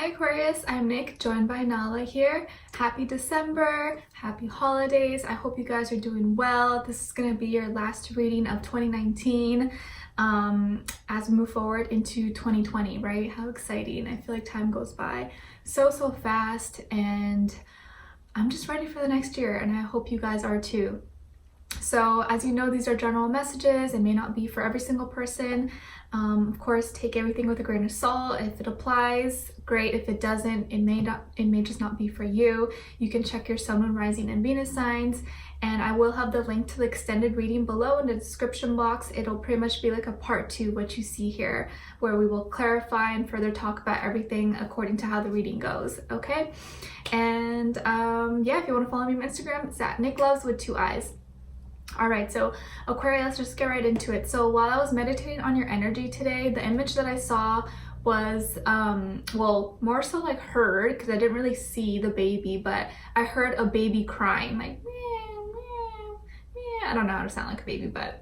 Hi Aquarius, I'm Nick, joined by Nala here. Happy December, happy holidays. I hope you guys are doing well. This is going to be your last reading of 2019 as we move forward into 2020, right? How exciting. I feel like time goes by so fast, and I'm just ready for the next year, and I hope you guys are too. So as you know, these are general messages. It may not be for every single person. Of course, take everything with a grain of salt. If it applies, great. If it doesn't, it may just not be for you. You can check your sun, moon, rising, and Venus signs. And I will have the link to the extended reading below in the description box. It'll pretty much be like a part 2, what you see here, where we will clarify and further talk about everything according to how the reading goes, okay? And yeah, if you want to follow me on Instagram, it's at NicLoves with 2 eyes. All right, so Aquarius, let's just get right into it. So while I was meditating on your energy today, the image that I saw was, well, more so like heard, because I didn't really see the baby, but I heard a baby crying, like, meow, meow, meow. I don't know how to sound like a baby, but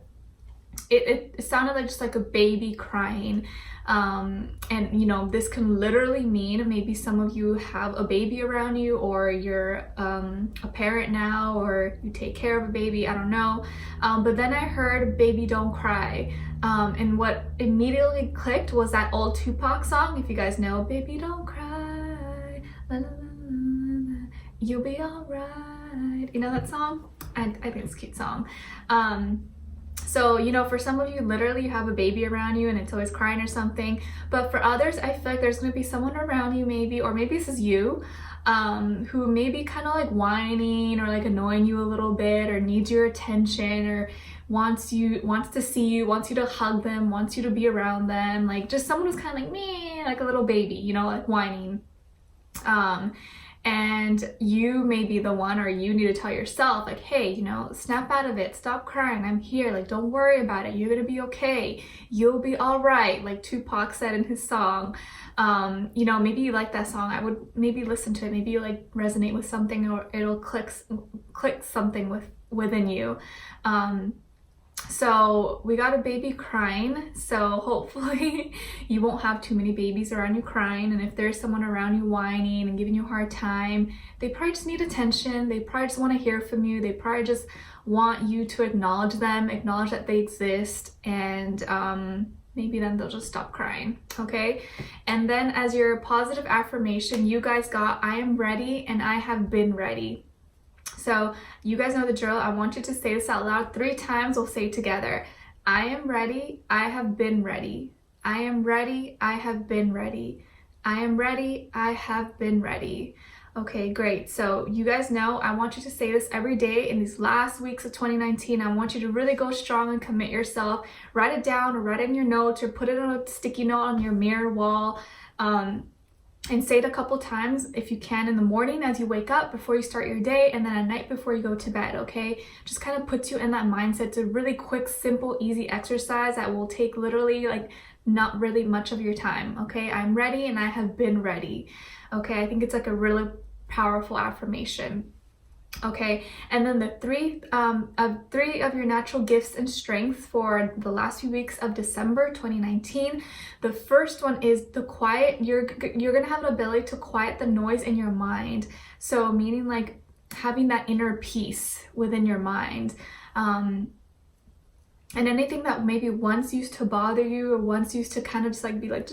it sounded like just like a baby crying. And you know, this can literally mean maybe some of you have a baby around you, or you're a parent now, or you take care of a baby, I don't know. But then I heard baby don't cry, and what immediately clicked was that old Tupac song, if you guys know, baby don't cry, la, la, la, la, la, you'll be all right. You know that song? I think it's a cute song. So, you know, for some of you, literally you have a baby around you and it's always crying or something. But for others, I feel like there's going to be someone around you maybe, or maybe this is you, who may be kind of like whining or like annoying you a little bit, or needs your attention, or wants to see you, wants you to hug them, wants you to be around them. Like just someone who's kind of like me, like a little baby, you know, like whining. And you may be the one, or you need to tell yourself like, hey, you know, snap out of it, stop crying, I'm here, like don't worry about it, you're gonna be okay, you'll be all right, like Tupac said in his song. You know, maybe you like that song. I would maybe listen to it, maybe you like resonate with something, or it'll click something within you. So we got a baby crying, so hopefully you won't have too many babies around you crying. And if there's someone around you whining and giving you a hard time, they probably just need attention. They probably just want to hear from you. They probably just want you to acknowledge them, acknowledge that they exist, and maybe then they'll just stop crying, okay? And then as your positive affirmation, you guys got, I am ready and I have been ready. So you guys know the drill. I want you to say this out loud 3 times. We'll say it together. I am ready. I have been ready. I am ready. I have been ready. I am ready. I have been ready. Okay, great. So you guys know, I want you to say this every day in these last weeks of 2019. I want you to really go strong and commit yourself. Write it down, or write it in your notes, or put it on a sticky note on your mirror wall. And say it a couple times if you can, in the morning as you wake up before you start your day, and then at night before you go to bed, okay? Just kind of puts you in that mindset. It's a really quick, simple, easy exercise that will take literally like not really much of your time, okay? I'm ready and I have been ready, okay? I think it's like a really powerful affirmation. Okay, and then the three of your natural gifts and strengths for the last few weeks of December 2019. The first one is the quiet. You're gonna have an ability to quiet the noise in your mind. So meaning like having that inner peace within your mind. And anything that maybe once used to bother you, or once used to kind of just like be like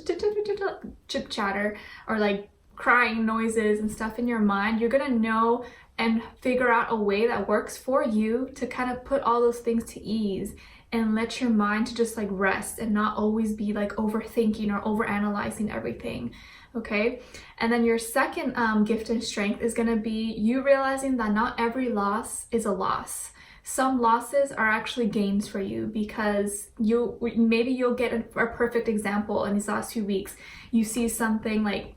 chip chatter, or like crying noises and stuff in your mind, you're gonna know and figure out a way that works for you to kind of put all those things to ease, and let your mind to just like rest and not always be like overthinking or overanalyzing everything, okay? And then your second gift and strength is gonna be you realizing that not every loss is a loss. Some losses are actually gains for you, because maybe you'll get a perfect example in these last few weeks. You see something like,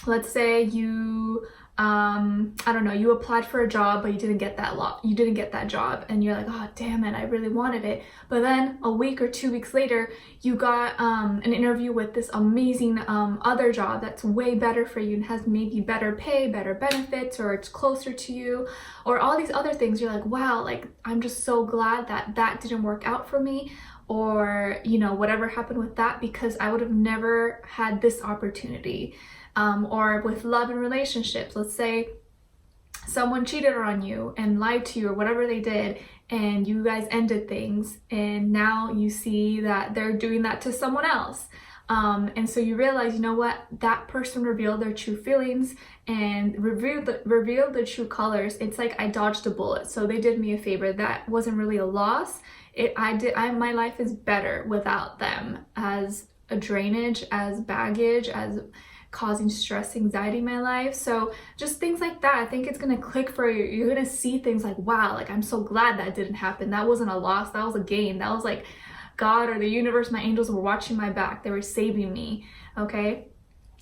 let's say you I don't know, you applied for a job but you didn't get that job, and you're like, oh damn it, I really wanted it. But then a week or 2 weeks later, you got an interview with this amazing other job that's way better for you and has maybe better pay, better benefits, or it's closer to you, or all these other things. You're like, wow, like I'm just so glad that didn't work out for me. or, you know, whatever happened with that, because I would have never had this opportunity. Or with love and relationships, let's say someone cheated on you and lied to you or whatever they did, and you guys ended things, and now you see that they're doing that to someone else. And so you realize, you know what, that person revealed their true feelings and revealed the true colors. It's like I dodged a bullet, so they did me a favor. That wasn't really a loss. My life is better without them, as a drainage, as baggage, as causing stress, anxiety in my life. So just things like that, I think it's gonna click for you. You're gonna see things like, wow, like I'm so glad that didn't happen. That wasn't a loss, that was a gain. That was like God or the universe, my angels were watching my back. They were saving me, okay?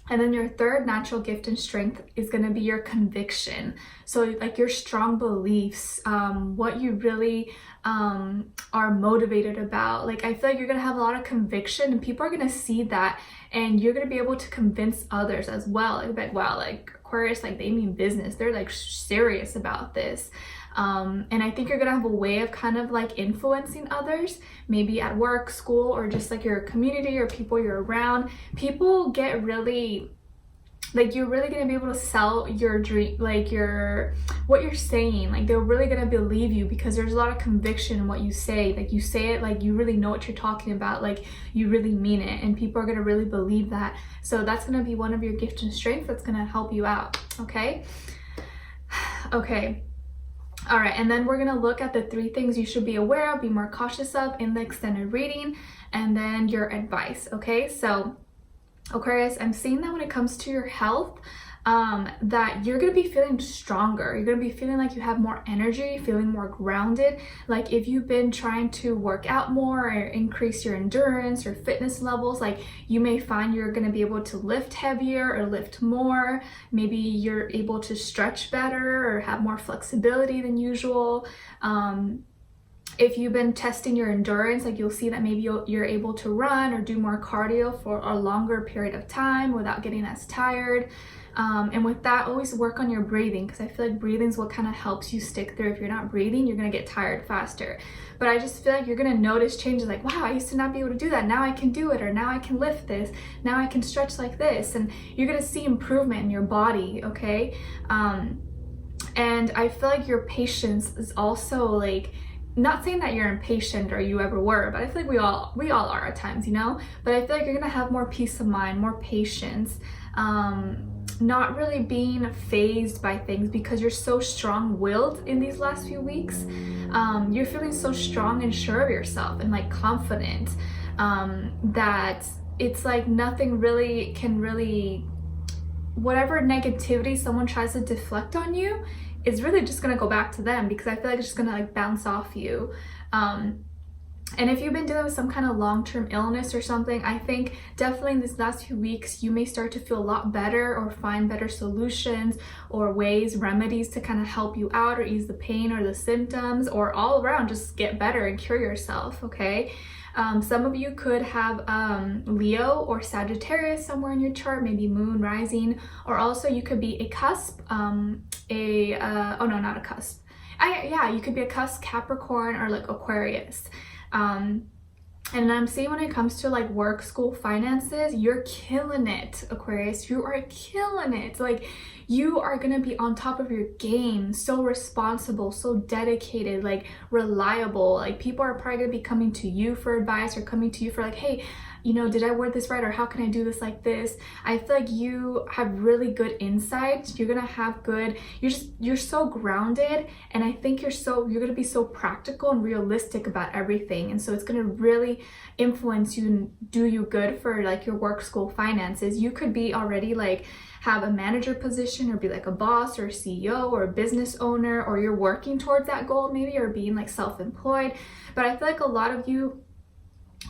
And then your third natural gift and strength is going to be your conviction. So like your strong beliefs, what you really are motivated about. Like I feel like you're going to have a lot of conviction, and people are going to see that, and you're going to be able to convince others as well. Like, wow, like Aquarius, like they mean business. They're like serious about this. And I think you're gonna have a way of kind of like influencing others, maybe at work, school, or just like your community or people you're around. People get really, like you're really gonna be able to sell your dream, like what you're saying. Like they're really gonna believe you because there's a lot of conviction in what you say. Like you say it like you really know what you're talking about, like you really mean it, and people are gonna really believe that. So that's gonna be one of your gifts and strengths that's gonna help you out, okay? Okay. All right, and then we're gonna look at the 3 things you should be aware of, be more cautious of in the extended reading, and then your advice, okay? So Aquarius, I'm seeing that when it comes to your health, that you're gonna be feeling stronger. You're gonna be feeling like you have more energy, feeling more grounded. Like if you've been trying to work out more or increase your endurance or fitness levels, like you may find you're gonna be able to lift heavier or lift more. Maybe you're able to stretch better or have more flexibility than usual. If you've been testing your endurance, like you'll see that maybe you're able to run or do more cardio for a longer period of time without getting as tired. And with that, always work on your breathing, because I feel like breathing is what kind of helps you stick through. If you're not breathing, you're gonna get tired faster. But I just feel like you're gonna notice changes, like, wow, I used to not be able to do that. Now I can do it, or now I can lift this. Now I can stretch like this. And you're gonna see improvement in your body, okay? And I feel like your patience is also like, not saying that you're impatient or you ever were, but I feel like we all are at times, you know? But I feel like you're gonna have more peace of mind, more patience, not really being fazed by things because you're so strong-willed in these last few weeks. You're feeling so strong and sure of yourself and like confident, that it's like nothing really can really, whatever negativity someone tries to deflect on you is really just gonna go back to them, because I feel like it's just gonna like bounce off you. And if you've been dealing with some kind of long-term illness or something, I think definitely in these last few weeks, you may start to feel a lot better or find better solutions or ways, remedies to kind of help you out or ease the pain or the symptoms, or all around just get better and cure yourself, okay? Some of you could have Leo or Sagittarius somewhere in your chart, maybe moon, rising, or also you could be a cusp, oh no, not a cusp. Yeah, you could be a cusp, Capricorn, or like Aquarius. And I'm seeing when it comes to like work, school, finances, you're killing it, Aquarius. You are killing it. Like you are gonna be on top of your game, so responsible, so dedicated, like reliable. Like people are probably gonna be coming to you for advice or coming to you for like, hey, you know, did I word this right, or how can I do this like this? I feel like you have really good insight. You're gonna have good, you're so grounded, and I think you're gonna be so practical and realistic about everything, and so it's gonna really influence you and do you good for like your work, school, finances. You could be already like have a manager position or be like a boss or a CEO or a business owner, or you're working towards that goal maybe, or being like self-employed. But I feel like a lot of you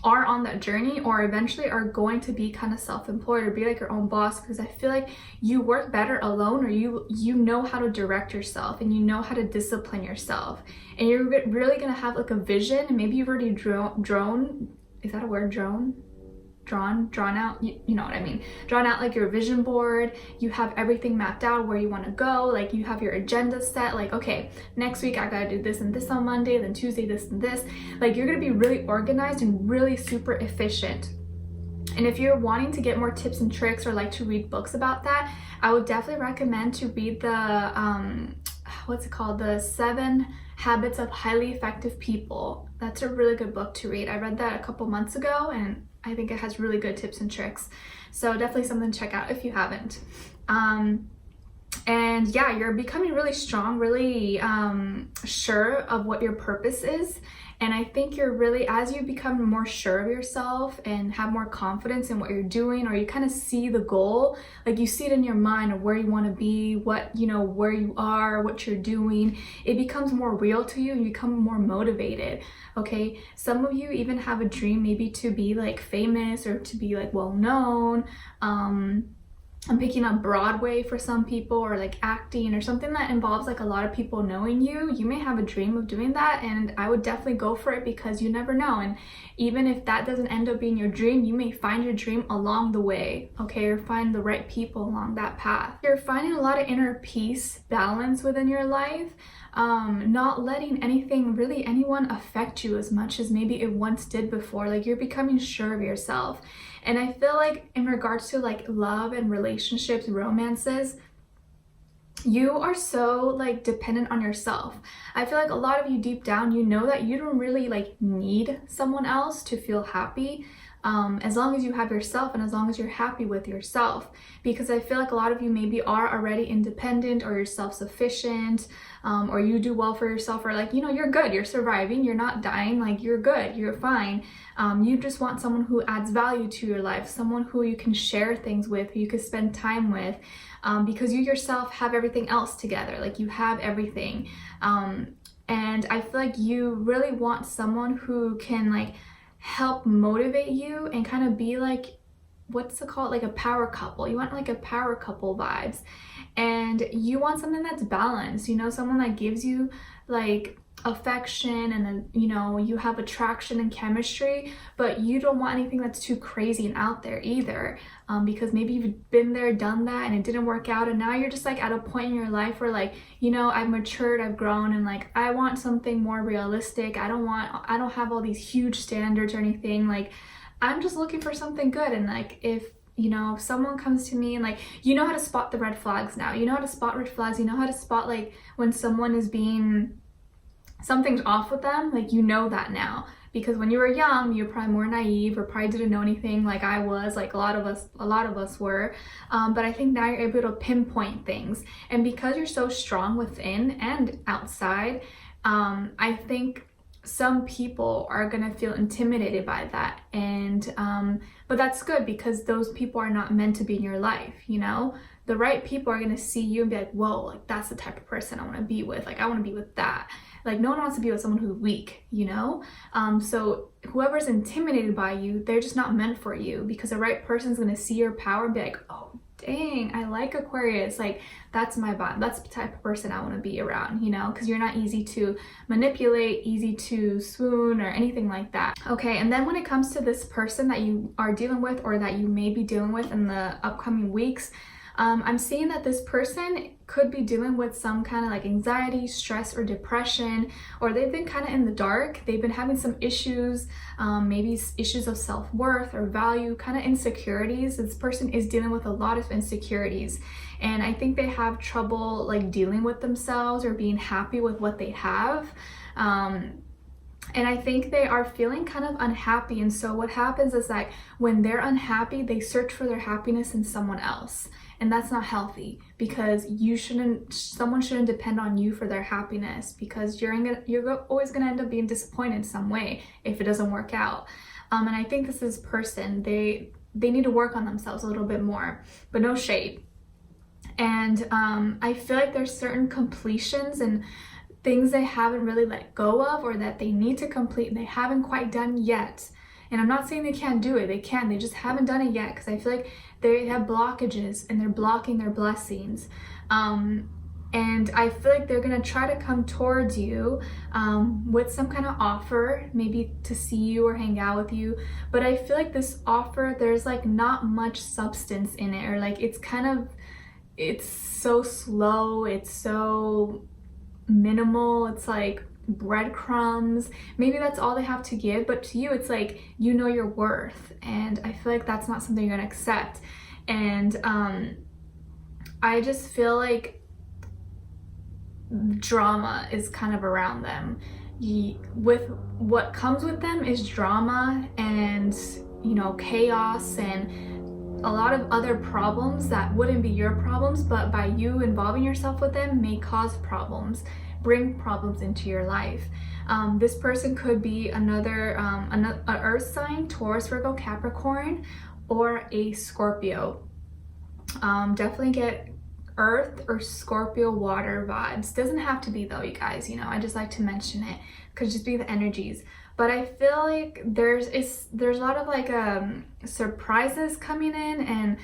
are on that journey, or eventually are going to be kind of self-employed or be like your own boss, because I feel like you work better alone, or you know how to direct yourself and you know how to discipline yourself, and you're really gonna have like a vision, and maybe you've already drone, is that a word, drone? drawn out, you know what I mean, drawn out like your vision board. You have everything mapped out where you want to go, like you have your agenda set, like, okay, next week I gotta do this and this on Monday, then Tuesday this and this. Like, you're gonna be really organized and really super efficient. And if you're wanting to get more tips and tricks or like to read books about that, I would definitely recommend to read the what's it called, the 7 Habits of Highly Effective People. That's a really good book to read. I read that a couple months ago and I think it has really good tips and tricks. So definitely something to check out if you haven't. And yeah, you're becoming really strong, really sure of what your purpose is. And I think you're really, as you become more sure of yourself and have more confidence in what you're doing, or you kind of see the goal, like you see it in your mind of where you want to be, what, you know, where you are, what you're doing, it becomes more real to you and you become more motivated. Okay, some of you even have a dream maybe to be like famous or to be like well known. I'm picking up Broadway for some people, or like acting or something that involves like a lot of people knowing you. You may have a dream of doing that, and I would definitely go for it because you never know. And even if that doesn't end up being your dream, you may find your dream along the way, okay, or find the right people along that path. You're finding a lot of inner peace, balance within your life. Not letting anything, really anyone, affect you as much as maybe it once did before. Like, you're becoming sure of yourself. And I feel like in regards to like love and relationships, romances, you are so like dependent on yourself. I feel like a lot of you deep down, you know that you don't really like need someone else to feel happy. As long as you have yourself and as long as you're happy with yourself, because I feel like a lot of you maybe are already independent, or you're self-sufficient, or you do well for yourself, or like, you know, you're good, you're surviving, you're not dying, like you're good, you're fine. You just want someone who adds value to your life, someone who you can share things with, who you can spend time with, because you yourself have everything else together, like you have everything. And I feel like you really want someone who can like help motivate you and kind of be like, what's it called, like a power couple. You want like a power couple vibes, and you want something that's balanced, you know, someone that gives you like affection, and then, you know, you have attraction and chemistry, but you don't want anything that's too crazy and out there either, because maybe you've been there, done that, and it didn't work out, and now you're just like at a point in your life where like, you know, I've matured, I've grown, and like I want something more realistic. I don't have all these huge standards or anything. Like, I'm just looking for something good. And like, if, you know, if someone comes to me and like, you know how to spot the red flags now, you know how to spot red flags, you know how to spot like when someone is being, something's off with them, like you know that now. Because when you were young, you were probably more naive, or probably didn't know anything, like I was, like a lot of us were. But I think now you're able to pinpoint things, and because you're so strong within and outside, I think some people are gonna feel intimidated by that, and but that's good, because those people are not meant to be in your life, you know. The right people are gonna see you and be like, whoa, like that's the type of person I want to be with, like I want to be with that. Like, no one wants to be with someone who's weak, you know? So whoever's intimidated by you, they're just not meant for you, because the right person's gonna see your power and be like, oh dang, I like Aquarius, like that's my vibe, that's the type of person I want to be around, you know, because you're not easy to manipulate, easy to swoon, or anything like that. Okay, and then when it comes to this person that you are dealing with, or that you may be dealing with in the upcoming weeks, I'm seeing that this person could be dealing with some kind of like anxiety, stress, or depression, or they've been kind of in the dark. They've been having some issues, maybe issues of self-worth or value, kind of insecurities. This person is dealing with a lot of insecurities, and I think they have trouble like dealing with themselves or being happy with what they have. And I think they are feeling kind of unhappy. And so what happens is that when they're unhappy, they search for their happiness in someone else. And that's not healthy, because someone shouldn't depend on you for their happiness, because you're always gonna end up being disappointed in some way if it doesn't work out. And I think this person, they need to work on themselves a little bit more, but no shade. And I feel like there's certain completions and things they haven't really let go of, or that they need to complete and they haven't quite done yet. And I'm not saying they can't do it, they can, they just haven't done it yet, because I feel like they have blockages and they're blocking their blessings. And I feel like they're gonna try to come towards you with some kind of offer, maybe to see you or hang out with you. But I feel like this offer, there's like not much substance in it, or like it's so slow, it's so minimal, it's like breadcrumbs. Maybe that's all they have to give, but to you it's like, you know your worth, and I feel like that's not something you're gonna accept. And I just feel like drama is kind of around them. With what comes with them is drama and, you know, chaos and a lot of other problems that wouldn't be your problems, but by you involving yourself with them may cause problems, bring problems into your life. This person could be another earth sign, Taurus, Virgo, Capricorn, or a Scorpio. Definitely get earth or Scorpio water vibes. Doesn't have to be though, you guys, you know, I just like to mention it, could just be the energies. But I feel like there's a lot of like surprises coming in and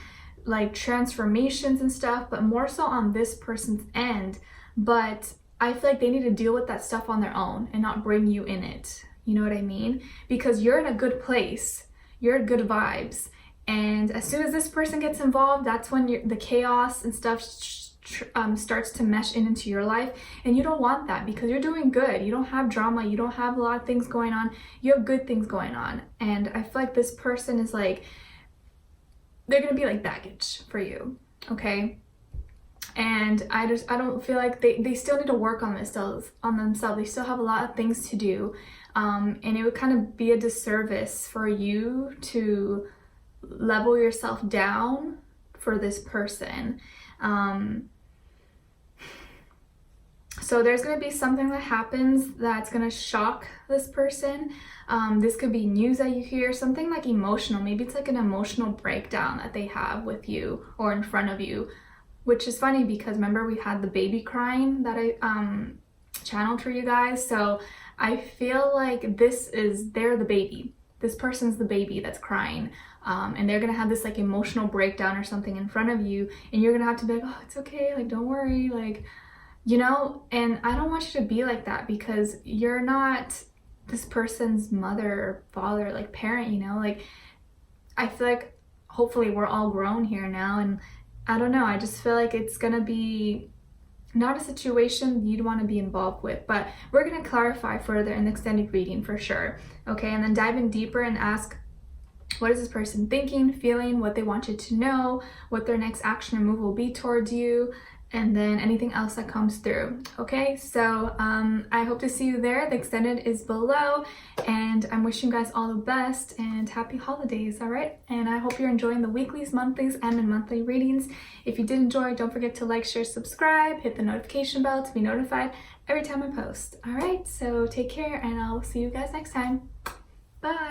like transformations and stuff, but more so on this person's end. But I feel like they need to deal with that stuff on their own and not bring you in it. You know what I mean? Because you're in a good place, you're in good vibes. And as soon as this person gets involved, that's when the chaos and stuff starts to mesh into your life. And you don't want that, because you're doing good. You don't have drama. You don't have a lot of things going on. You have good things going on. And I feel like this person is like, they're going to be like baggage for you. Okay. And I don't feel like they still need to work on themselves. They still have a lot of things to do. And it would kind of be a disservice for you to level yourself down for this person. So there's going to be something that happens that's going to shock this person. This could be news that you hear, something like emotional. Maybe it's like an emotional breakdown that they have with you or in front of you, which is funny because remember we had the baby crying that I channeled for you guys. So I feel like they're the baby. This person's the baby that's crying. And they're gonna have this like emotional breakdown or something in front of you, and you're gonna have to be like, oh, it's okay, like don't worry, like, you know. And I don't want you to be like that, because you're not this person's mother or father, like parent, you know. Like, I feel like hopefully we're all grown here now, and I don't know, I just feel like it's gonna be not a situation you'd want to be involved with. But we're gonna clarify further in the extended reading for sure, okay? And then dive in deeper and ask, what is this person thinking, feeling, what they want you to know, what their next action or move will be towards you, and then anything else that comes through. Okay, so I hope to see you there. The extended is below, and I'm wishing you guys all the best and happy holidays, all right? And I hope you're enjoying the weeklies, monthlies, and monthly readings. If you did enjoy, don't forget to like, share, subscribe, hit the notification bell to be notified every time I post. All right, so take care, and I'll see you guys next time. Bye.